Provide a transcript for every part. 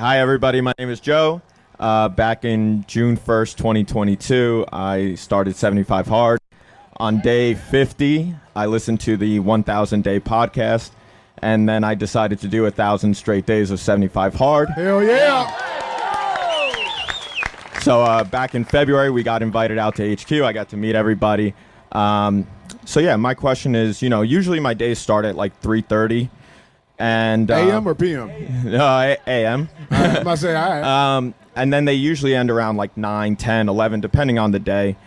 Hi, everybody. My name is Joe. Back in June 1st, 2022, I started 75 Hard. On day 50, I listened to the 1000 Day podcast, and then I decided to do 1,000 straight days of 75 Hard. Hell yeah. So back in February, we got invited out to HQ. I got to meet everybody. So yeah, my question is, usually my days start at like 3:30. And AM or PM? AM. I'm about to say, all right. And then they usually end around like 9, 10, 11, depending on the day.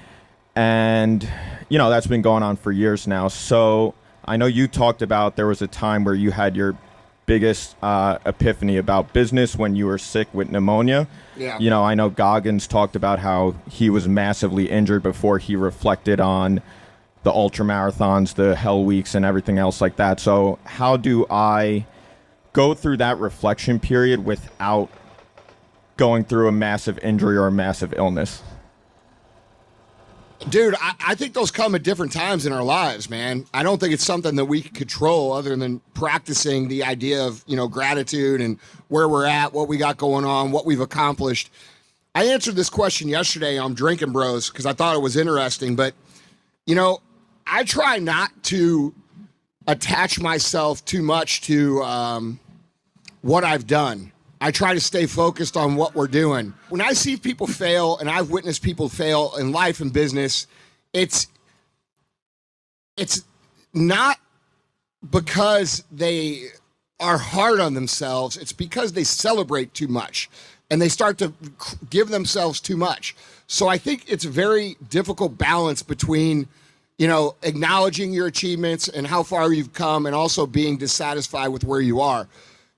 And, that's been going on for years now. So I know you talked about there was a time where you had your biggest epiphany about business when you were sick with pneumonia. Yeah. I know Goggins talked about how he was massively injured before he reflected on the ultra marathons, the hell weeks, and everything else like that. So how do I go through that reflection period without going through a massive injury or a massive illness? Dude, I think those come at different times in our lives, man. I don't think it's something that we can control other than practicing the idea of, gratitude and where we're at, what we got going on, what we've accomplished. I answered this question yesterday on Drinking Bros because I thought it was interesting, but, I try not to attach myself too much to what I've done. I try to stay focused on what we're doing. When I see people fail, and I've witnessed people fail in life and business, it's not because they are hard on themselves. It's because they celebrate too much and they start to give themselves too much. So I think it's a very difficult balance between acknowledging your achievements and how far you've come and also being dissatisfied with where you are.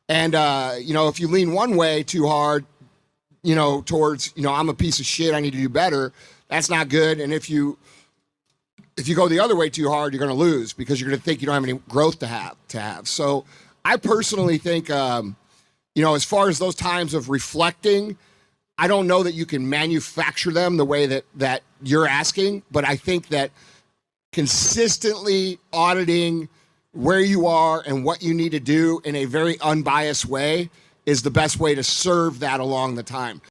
And, if you lean one way too hard, towards, I'm a piece of shit, I need to do better, that's not good. And if you go the other way too hard, you're going to lose because you're going to think you don't have any growth to have. So I personally think, as far as those times of reflecting, I don't know that you can manufacture them the way that you're asking, but I think that consistently auditing where you are and what you need to do in a very unbiased way is the best way to serve that along the time.